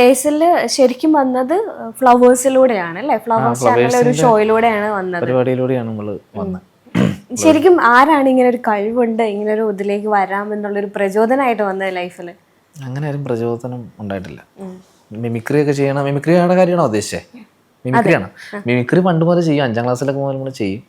ബേസിൽ ശരിക്കും വന്നത് ഫ്ലവേഴ്സിലൂടെയാണ് അല്ലേ? ഫ്ലവേഴ്സ് ചാനലിലെ ഒരു ഷോയിലൂടെയാണ് വന്നത്, പരിപാടിയിലൂടെയാണ് നമ്മൾ വന്നത്. ശരിക്കും ആരാണ് ഇങ്ങനെ ഒരു കഴിവുണ്ട്, ഇങ്ങനെ ഒരു ഇതിലേക്ക് വരാം എന്നുള്ളൊരു പ്രചോദനമായിട്ട് വന്നത് ലൈഫിൽ? അങ്ങനെ ആരും പ്രചോദനം ഉണ്ടായിട്ടില്ല. മിമിക്രി ഒക്കെ ചെയ്യണം, മിമിക്രിയുടെ കാര്യമാണോ ഉദ്ദേശിച്ചത്? മിമിക്രിയാണ്. മിമിക്രി പണ്ട് മുതൽ ചെയ്യും, 5ാം ക്ലാസ്സിലൊക്കെ മുതൽ നമ്മൾ ചെയ്യും.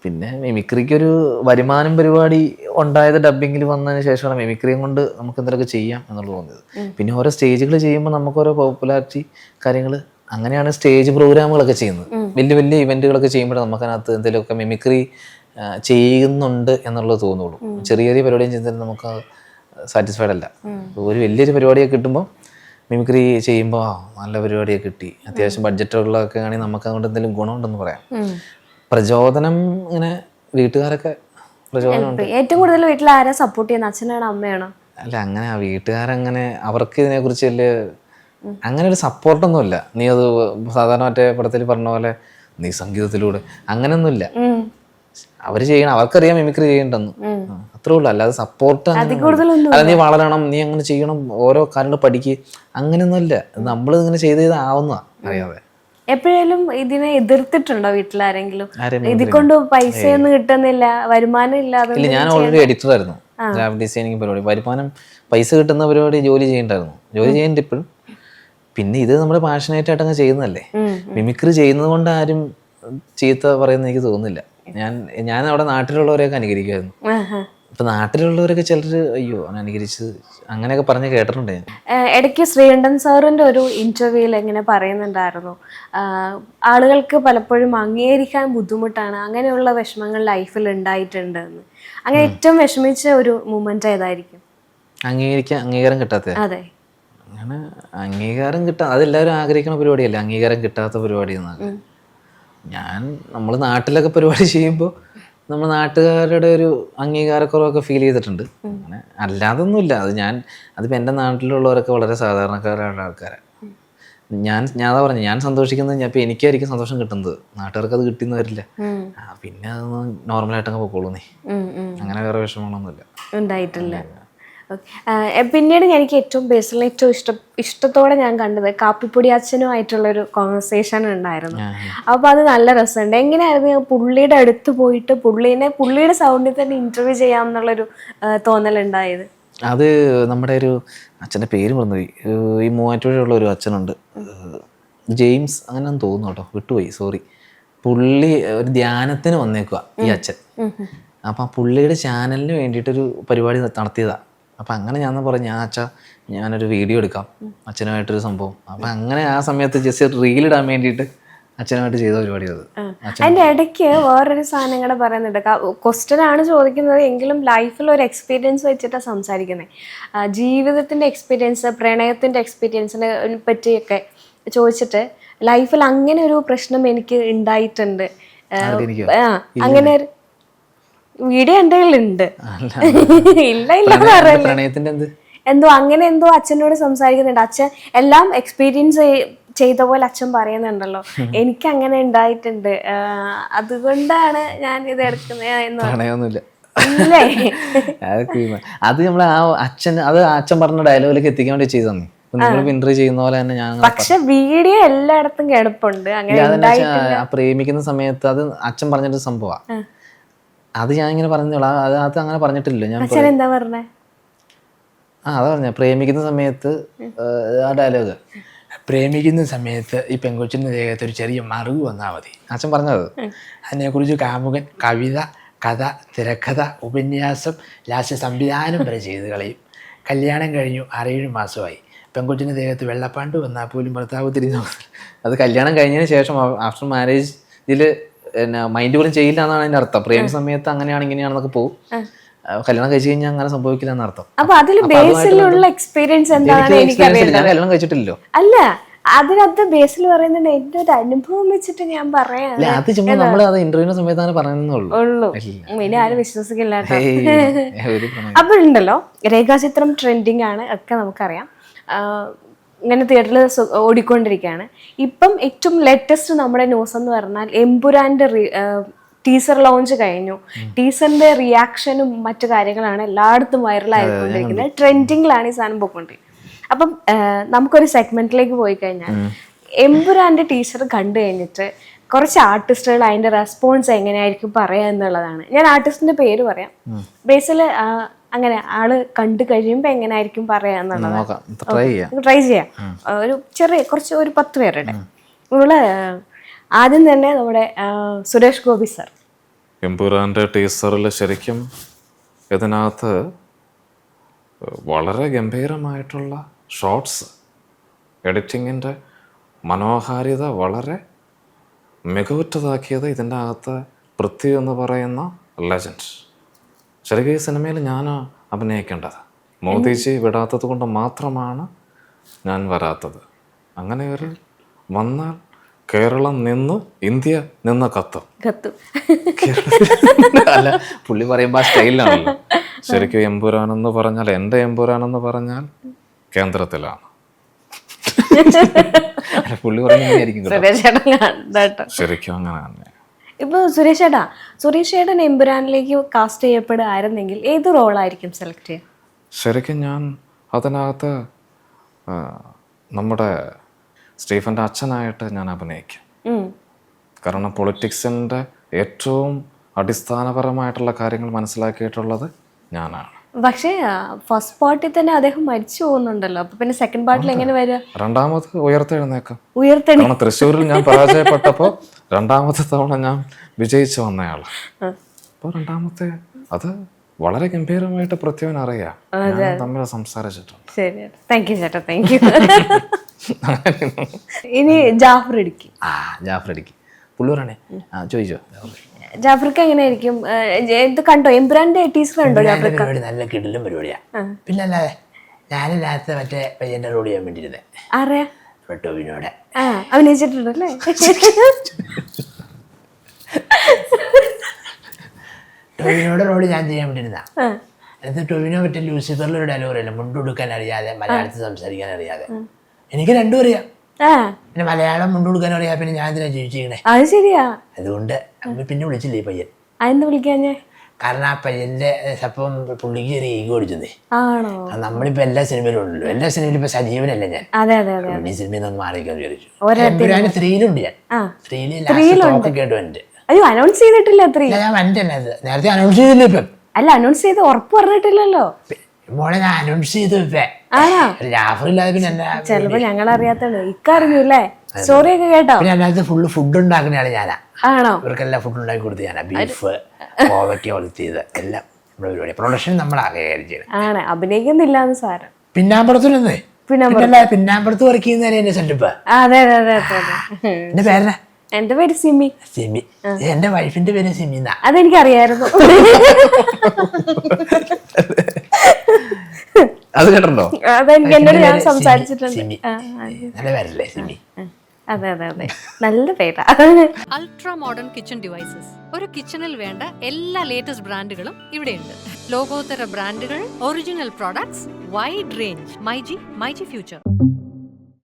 പിന്നെ മിമിക്രിക്കൊരു വരുമാനം പരിപാടി ഉണ്ടായത് ഡബ്ബിങ്ങിൽ വന്നതിന് ശേഷമാണ് മിമിക്രിയും കൊണ്ട് നമുക്ക് എന്തെങ്കിലുമൊക്കെ ചെയ്യാം എന്നുള്ളത് തോന്നിയത്. പിന്നെ ഓരോ സ്റ്റേജുകൾ ചെയ്യുമ്പോൾ നമുക്കോരോ പോപ്പുലാരിറ്റി കാര്യങ്ങൾ, അങ്ങനെയാണ് സ്റ്റേജ് പ്രോഗ്രാമുകളൊക്കെ ചെയ്യുന്നത്. വലിയ വലിയ ഇവൻറ്റുകളൊക്കെ ചെയ്യുമ്പോൾ നമുക്കതിനകത്ത് എന്തെങ്കിലുമൊക്കെ മിമിക്രി ചെയ്യുന്നുണ്ട് എന്നുള്ളത് തോന്നുള്ളൂ. ചെറിയ ചെറിയ പരിപാടിയും ചെയ്താൽ നമുക്ക് സാറ്റിസ്ഫൈഡ് അല്ല. ഒരു വലിയൊരു പരിപാടിയൊക്കെ കിട്ടുമ്പോൾ മിമിക്രി ചെയ്യുമ്പോൾ നല്ല പരിപാടിയൊക്കെ കിട്ടി, അത്യാവശ്യം ബഡ്ജറ്റുള്ളതൊക്കെ ആണെങ്കിൽ നമുക്ക് അതുകൊണ്ട് എന്തെങ്കിലും ഗുണമുണ്ടെന്ന് പറയാം. പ്രചോദനം ഇങ്ങനെ വീട്ടുകാരൊക്കെ പ്രചോദനം. ഏറ്റവും കൂടുതൽ വീട്ടിൽ ആരാ സപ്പോർട്ട് ചെയ്യുന്നത്, അച്ഛനാണോ അമ്മയാണോ? അല്ല, അങ്ങനെ വീട്ടുകാരങ്ങനെ അവർക്ക് ഇതിനെക്കുറിച്ച് വലിയ അങ്ങനെ ഒരു സപ്പോർട്ടൊന്നുമില്ല. നീ അത് സാധാരണ മറ്റേ പടത്തിൽ പറഞ്ഞ പോലെ നീ സംഗീതത്തിലൂടെ അങ്ങനെയൊന്നുമില്ല. അവര് ചെയ്യണം, അവർക്കറിയാം മിമിക്രി ചെയ്യണ്ടെന്ന്, അത്രേ ഉള്ളൂ. അല്ലാതെ സപ്പോർട്ട് അല്ല നീ വളരണം, നീ അങ്ങനെ ചെയ്യണം, ഓരോ കാര്യങ്ങൾ പഠിക്കുക, അങ്ങനെയൊന്നുമില്ല. നമ്മൾ ഇങ്ങനെ ചെയ്ത് ആവുന്നതാ അറിയാതെ. എപ്പോഴേലും ഇതിനെ എതിർത്തിട്ടുണ്ടോ വീട്ടിലാരെങ്കിലും? ഇതിക്കൊണ്ട് പൈസയൊന്നും കിട്ടുന്നില്ല, വരുമാനം ഇല്ലാതെ? ഇല്ല, ഞാൻ ഓൾറെഡി എഡിറ്റർ ആയിരുന്നു, ഗ്രാഫിക് ഡിസൈനിങ് പരിപാടി. വരുമാനം പൈസ കിട്ടുന്ന പരിപാടി ജോലി ചെയ്യണ്ടായിരുന്നു, ജോലി ചെയ്യുന്നുണ്ട് ഇപ്പോഴും. പിന്നെ ഇത് നമ്മുടെ പാഷനേറ്റ് അങ്ങ് ചെയ്യുന്നതല്ലേ. മിമിക്രി ചെയ്യുന്നത് കൊണ്ട് ആരും ചീത്ത പറയുന്ന എനിക്ക് തോന്നുന്നില്ല. ഞാൻ അവിടെ നാട്ടിലുള്ളവരെയൊക്കെ അനുകരിക്കുമായിരുന്നു. ഇപ്പൊ നാട്ടിലുള്ളവരൊക്കെ ചിലർ അയ്യോ അനുകരിച്ച് അങ്ങനെയൊക്കെ പറഞ്ഞ് കേട്ടിട്ടുണ്ട്. ഇടയ്ക്ക് ശ്രീകണ്ഠൻ സാറിന്റെ ഒരു ഇന്റർവ്യൂവിൽ എങ്ങനെ പറയുന്നുണ്ടായിരുന്നു, ആളുകൾക്ക് പലപ്പോഴും അംഗീകരിക്കാൻ ബുദ്ധിമുട്ടാണ്, അങ്ങനെയുള്ള വിഷമങ്ങൾ ലൈഫിൽ ഉണ്ടായിട്ടുണ്ട് എന്ന്. അങ്ങനെ ഏറ്റവും വിഷമിച്ച ഒരു മൂമെന്റ് ഏതായിരിക്കും? അംഗീകാരം കിട്ടാത്ത? അതെ, അങ്ങനെ അംഗീകാരം അതെല്ലാവരും ആഗ്രഹിക്കുന്ന പരിപാടിയല്ലേ, അംഗീകാരം കിട്ടാത്ത പരിപാടി എന്നാണ്. നമ്മൾ നാട്ടിലൊക്കെ പരിപാടി ചെയ്യുമ്പോൾ നമ്മൾ നാട്ടുകാരുടെ ഒരു അംഗീകാരക്കുറവൊക്കെ ഫീൽ ചെയ്തിട്ടുണ്ട്. അങ്ങനെ അല്ലാതൊന്നുമില്ല. അതിപ്പോൾ എൻ്റെ നാട്ടിലുള്ളവരൊക്കെ വളരെ സാധാരണക്കാരായ ആൾക്കാരാണ്. ഞാൻ അതാ പറഞ്ഞു, ഞാൻ സന്തോഷിക്കുന്നത് ഇപ്പം എനിക്കായിരിക്കും സന്തോഷം കിട്ടുന്നത്, നാട്ടുകാർക്ക് അത് കിട്ടിയെന്ന് വരില്ല. പിന്നെ അതൊന്ന് നോർമലായിട്ടങ്ങ് പോയിക്കോളൂന്നേ, അങ്ങനെ വേറെ വിഷമങ്ങളൊന്നുമില്ല ഉണ്ടായിട്ടില്ല. പിന്നീട് എനിക്ക് ഏറ്റവും പേഴ്സണലി ഏറ്റവും ഇഷ്ടത്തോടെ ഞാൻ കണ്ടത് കാപ്പിപ്പൊടി അച്ഛനുമായിട്ടുള്ളൊരു കോൺവെർസേഷൻ ഉണ്ടായിരുന്നു. അപ്പോൾ അത് നല്ല രസമുണ്ട്. എങ്ങനെയായിരുന്നു പുള്ളിയുടെ അടുത്ത് പോയിട്ട് പുള്ളിയുടെ സൗണ്ടിൽ തന്നെ ഇന്റർവ്യൂ ചെയ്യാമെന്നുള്ളൊരു തോന്നലുണ്ടായത്? അത് നമ്മുടെ ഒരു അച്ഛൻ്റെ പേര് മറന്നുപോയി, ഈ മൂവാറ്റുപുഴയുള്ള ഒരു അച്ഛനുണ്ട്, ജെയിംസ് അങ്ങനെ തോന്നുന്നു കേട്ടോ, വിട്ടുപോയി, സോറി. പുള്ളി ഒരു ധ്യാനത്തിന് വന്നേക്കുക ഈ അച്ഛൻ. അപ്പം ആ പുള്ളിയുടെ ചാനലിന് വേണ്ടിയിട്ടൊരു പരിപാടി നടത്തിയതാണ്. അപ്പം അങ്ങനെ ഞാൻ പറഞ്ഞു, ഞാനൊരു വീഡിയോ എടുക്കാം അച്ഛനുമായിട്ടൊരു സംഭവം. അപ്പം അങ്ങനെ ആ സമയത്ത് ജസ്റ്റ് റീലിടാൻ വേണ്ടിയിട്ട് അച്ഛനുമായിട്ട് ചെയ്ത പരിപാടി അത്. അതിൻ്റെ ഇടയ്ക്ക് വേറൊരു സാധനം കൂടെ പറയുന്നുണ്ട്. ക്വസ്റ്റ്യൻ ആണ് ചോദിക്കുന്നത് എങ്കിലും ലൈഫിൽ ഒരു എക്സ്പീരിയൻസ് വെച്ചിട്ടാണ് സംസാരിക്കുന്നത്. ജീവിതത്തിൻ്റെ എക്സ്പീരിയൻസ്, പ്രണയത്തിൻ്റെ എക്സ്പീരിയൻസിനെ പറ്റിയൊക്കെ ചോദിച്ചിട്ട് ലൈഫിൽ അങ്ങനെ ഒരു പ്രശ്നം എനിക്ക് ഉണ്ടായിട്ടുണ്ട്, അങ്ങനെ വീഡിയോ എൻ്റെ കയ്യിലുണ്ട്. ഇല്ല എന്തോ അങ്ങനെ എന്തോ അച്ഛനോട് സംസാരിക്കുന്നുണ്ട്. അച്ഛൻ എല്ലാം എക്സ്പീരിയൻസ് ചെയ്ത പോലെ അച്ഛൻ പറയുന്നുണ്ടല്ലോ, എനിക്ക് അങ്ങനെ ഉണ്ടായിട്ടുണ്ട്, അതുകൊണ്ടാണ് ഞാൻ ഇത് എടുക്കുന്നത്. അത് നമ്മളെ ആ അച്ഛൻ പറഞ്ഞ ഡയലോഗിലേക്ക് എത്തിക്കാൻ വേണ്ടി ചെയ്തു തന്നെ, ഇന്റർവ്യൂ ചെയ്യുന്ന പോലെ തന്നെ ഞാൻ. പക്ഷെ വീഡിയോ എല്ലായിടത്തും കിടപ്പുണ്ട്. അങ്ങനെ പ്രേമിക്കുന്ന സമയത്ത് അത് അച്ഛൻ പറഞ്ഞിട്ട് സംഭവമാണ്. അത് ഞാൻ ഇങ്ങനെ പറഞ്ഞോളാം, അത് അങ്ങനെ പറഞ്ഞിട്ടില്ല ഞാൻ. എന്താ പറഞ്ഞേ? അതാ പറഞ്ഞ പ്രേമിക്കുന്ന സമയത്ത് ആ ഡയലോഗ്, പ്രേമിക്കുന്ന സമയത്ത് ഈ പെൺകൊച്ചിൻ്റെ ദേഹത്ത് ഒരു ചെറിയ മറിവ് വന്നാൽ മതി, അച്ഛൻ പറഞ്ഞത്. അതിനെക്കുറിച്ച് കാമുകൻ കവിത, കഥ, തിരക്കഥ, ഉപന്യാസം, ലാസ്റ്റ് സംവിധാനം വരെ ചെയ്ത് കളയും. കല്യാണം കഴിഞ്ഞു 6-7 മാസമായി, പെൺകൊച്ചിൻ്റെ ദേഹത്ത് വെള്ളപ്പാണ്ട് വന്നാൽ പോലും ഭർത്താവ് തിരിഞ്ഞു. അത് കല്യാണം കഴിഞ്ഞതിന് ശേഷം ആഫ്റ്റർ മാരേജ് ഇതിൽ മൈൻഡ് പോലും ചെയ്യില്ല എന്നാണ് അതിന്റെ അർത്ഥം. പ്രേമ സമയത്ത് അങ്ങനെയാണ് ഇങ്ങനെയാണെന്നൊക്കെ പോകും, കല്യാണം കഴിച്ചു കഴിഞ്ഞാൽ അങ്ങനെ സംഭവിക്കില്ല എന്നർത്ഥം. അപ്പൊ അതിൽ ബേസിലുള്ള എക്സ്പീരിയൻസ് എന്താണ്? ഞാൻ കല്യാണം കഴിച്ചിട്ടില്ലല്ലോ. അല്ല, അതിനകത്ത് ബേസിൽ പറയുന്നുണ്ട്, എന്റെ ഒരു അനുഭവം വെച്ചിട്ട് ഞാൻ പറയാം. അത് ചുമ്മാ നമ്മൾ അത് ഇന്റർവ്യൂവിന്റെ സമയത്ത് അങ്ങനെ പറയുന്നുള്ളൂ, ഇനി ആരും വിശ്വസിക്കില്ല. അപ്പൊ ഉണ്ടല്ലോ, രേഖാചിത്രം ട്രെൻഡിങ് ആണ് ഒക്കെ നമുക്കറിയാം, ഇങ്ങനെ തിയേറ്ററിൽ ഓടിക്കൊണ്ടിരിക്കുകയാണ്. ഇപ്പം ഏറ്റവും ലേറ്റസ്റ്റ് നമ്മുടെ ന്യൂസ് എന്ന് പറഞ്ഞാൽ എമ്പുരാന്റെ ടീസർ ലോഞ്ച് കഴിഞ്ഞു. ടീസറിന്റെ റിയാക്ഷനും മറ്റു കാര്യങ്ങളാണ് എല്ലായിടത്തും വൈറലായിക്കൊണ്ടിരിക്കുന്നത്, ട്രെൻഡിങ്ങിലാണ് ഈ സാധനം പോയിക്കൊണ്ടിരിക്കുന്നത്. അപ്പം നമുക്കൊരു സെഗ്മെന്റിലേക്ക് പോയി കഴിഞ്ഞാൽ എമ്പുരാന്റെ ടീച്ചർ കണ്ടു കഴിഞ്ഞിട്ട് കുറച്ച് ആർട്ടിസ്റ്റുകൾ അതിന്റെ റെസ്പോൺസ് എങ്ങനെയായിരിക്കും പറയാ എന്നുള്ളതാണ്. ഞാൻ ആർട്ടിസ്റ്റിന്റെ പേര് പറയാം. ബേസിൽ അങ്ങനെ ആള് കണ്ടു കഴിയുമ്പോ എങ്ങനെയായിരിക്കും പറയാ എന്നുള്ളതാണ് ട്രൈ ചെയ്യാം. ഒരു ഒരു 10 പേരുടെ നമ്മള് ആദ്യം തന്നെ നമ്മുടെ സുരേഷ് ഗോപി സർ. എമ്പുരാന്റെ ടീസറിൽ ശരിക്കും ഇതിനകത്ത് വളരെ ഗംഭീരമായിട്ടുള്ള ഷോട്ട്സ്, എഡിറ്റിങ്ങിൻ്റെ മനോഹാരിത വളരെ മികവുറ്റതാക്കിയത് ഇതിൻ്റെ അകത്ത് പൃഥ്വി എന്ന് പറയുന്ന ലെജൻഡ്. ശരിക്കും ഈ സിനിമയിൽ ഞാൻ അഭിനയിക്കേണ്ടത്, മോദിജി വിടാത്തത് കൊണ്ട് മാത്രമാണ് ഞാൻ വരാത്തത്. അങ്ങനെ ഒരു വന്നാൽ കേരളം നിന്ന് ഇന്ത്യ നിന്ന് കത്തും. അല്ല, പുള്ളി പറയുമ്പോൾ ആ സ്റ്റൈലിലാണല്ലോ. ശരിക്കും എമ്പുരാനെന്ന് പറഞ്ഞാൽ, എൻ്റെ എമ്പുരാനെന്ന് പറഞ്ഞാൽ കേന്ദ്രത്തിലാണ്. പുള്ളി പറയുന്നതായിരിക്കും ശരിക്കും അങ്ങനെ തന്നെ. ഇപ്പൊ സുരേഷ് ചേട്ടൻ എമ്പുരാനിലേക്ക് കാസ്റ്റ് ചെയ്യപ്പെടുകയായിരുന്നെങ്കിൽ ഏത് റോളായിരിക്കും സെലക്ട് ചെയ്യുക? ശരിക്കും ഞാൻ അതിനകത്ത് നമ്മുടെ സ്റ്റീഫൻ്റെ അച്ഛനായിട്ട് ഞാൻ അഭിനയിക്കും. കാരണം പൊളിറ്റിക്സിൻ്റെ ഏറ്റവും അടിസ്ഥാനപരമായിട്ടുള്ള കാര്യങ്ങൾ മനസ്സിലാക്കിയിട്ടുള്ളത് ഞാനാണ്. പക്ഷേ ഫസ്റ്റ് പാർട്ടിൽ തന്നെ അദ്ദേഹം മരിച്ചു പോകുന്നുണ്ടല്ലോ, അപ്പൊ പിന്നെ സെക്കൻഡ് പാർട്ടിൽ എങ്ങനെ വരിക? രണ്ടാമത് ഉയർത്തെഴുന്നേക്കാം. കാരണം തൃശ്ശൂരിൽ ഞാൻ പരാജയപ്പെട്ടപ്പോൾ രണ്ടാമത്തെ തവണ ഞാൻ വിജയിച്ചു വന്നയാള്. അപ്പോൾ രണ്ടാമത്തെ അത് വളരെ ഗംഭീരമായിട്ട് പൃഥ്വിൻ അറിയാം, തമ്മിൽ സംസാരിച്ചിട്ടുണ്ട്. ശരി, താങ്ക് യു ചേട്ടാ, താങ്ക് യു. ഇനി ജാഫർ ഇടുക്കി പുള്ളി പറയണേ, ചോദിച്ചോ. ജാഫർക്ക് എങ്ങനെയായിരിക്കും? ഇത് കണ്ടോ എമ്പുരാന്റെ ടീച്ചർ കണ്ടോ? ജാഫർക്ക് നല്ല കിടലും പരിപാടിയാ. പിന്നെ അല്ലാതെ ഞാനില്ലാത്ത മറ്റേ പയ്യന്റെ റോഡ് ചെയ്യാൻ വേണ്ടിയിരുന്നേ. ആരെയാ? ടോവിനോടെ അഭിനയിച്ചിട്ടുണ്ടല്ലേ? ടോവിനോടെ റോഡ് ഞാൻ ചെയ്യാൻ വേണ്ടിയിരുന്ന. എന്നിട്ട് ടോവിനോ മറ്റേ ലൂസിഫറിലൊരു ഡയലോഗ് അറിയില്ല, മുണ്ടുകൊടുക്കാൻ അറിയാതെ മലയാളത്തിൽ സംസാരിക്കാൻ അറിയാതെ. എനിക്ക് രണ്ടും അറിയാം. പിന്നെ മലയാളം മുണ്ടുകൊടുക്കാൻ അറിയാം, പിന്നെ ഞാൻ എന്തിനാ ജീവിച്ചിരിക്കണേ? അത് ശരിയാ. അതുകൊണ്ട് പിന്നെ വിളിച്ചില്ലേ ഈ പയ്യൻ. അതെന്ത് വിളിക്കാഞ്ഞേ? കാരണം ആ പയ്യന്റെ അപ്പം പുള്ളിക്ക് ഒരു ഈഗോ അടിച്ചതേ. ആണോ? നമ്മളിപ്പോ എല്ലാ സിനിമയിലും ഉണ്ടല്ലോ, എല്ലാ സിനിമയിലും ഇപ്പൊ സജീവനല്ല ഞാൻ. ഈ സിനിമയിൽ നിന്ന് മാറിക്കാൻ വിചാരിച്ചു. 3-ലുണ്ട് ഞാൻ. 3-ല് കേട്ടുണ്ട്. അയ്യോ, അനൗൺസ് ചെയ്തിട്ടില്ല. ഞാൻ വന്നിട്ടല്ല, നേരത്തെ അനൗൺസ് ചെയ്തില്ല. ഇപ്പം അല്ല, അനൗൺസ് ചെയ്ത് ഉറപ്പ് പറഞ്ഞിട്ടില്ലല്ലോ മോളെ. ഞാൻ അനൗൺസ് ചെയ്തു. ജാഫറില്ലാതെ പിന്നെ ചിലപ്പോ ഞങ്ങൾ അറിയാത്തത് ഇക്കറിഞ്ഞൂല്ലേ? സ്റ്റോറി ഒക്കെ കേട്ടോ? പിന്നെ അതിനകത്ത് ഫുള്ള് ഫുഡ് ഉണ്ടാക്കുന്നതാണ് ഞാനാ. ആണോ? ഇവർക്കെല്ലാം ഫുഡ് ഉണ്ടാക്കി കൊടുത്ത് ഞാനാ. ബീഫ്, കോവയ്ക്ക വളർത്തിയത് എല്ലാം നമ്മുടെ പരിപാടി. പ്രൊഡക്ഷൻ നമ്മളാകെ ചെയ്യണം. ആണ്, അഭിനയിക്കുന്നില്ലാന്ന് സാരം. പിന്നാമ്പുറത്തുനിന്ന് പിന്നാമ്പുറത്ത് വർക്ക് ചെയ്യുന്ന എന്റെ സെറ്റപ്പ്. അതെ. എന്റെ പേരെന്നാ? എന്റെ പേര് സിമി. എന്റെ വൈഫിന്റെ പേര് സിമി. അതെനിക്കറിയായിരുന്നു. അത് കേട്ടോ? അതെനിക്ക് എന്നോട് ഞാൻ സംസാരിച്ചിട്ടുണ്ട്. നല്ല പേരല്ലേ സിമി? അതെ, നല്ല പേരാ. Ultra modern kitchen devices. ഒരു കിച്ചണിൽ വേണ്ട എല്ലാ ലേറ്റസ്റ്റ് ബ്രാൻഡുകളും ഇവിടെയുണ്ട്. ലോകോത്തര ബ്രാൻഡുകൾ, original products, wide range. MyG future.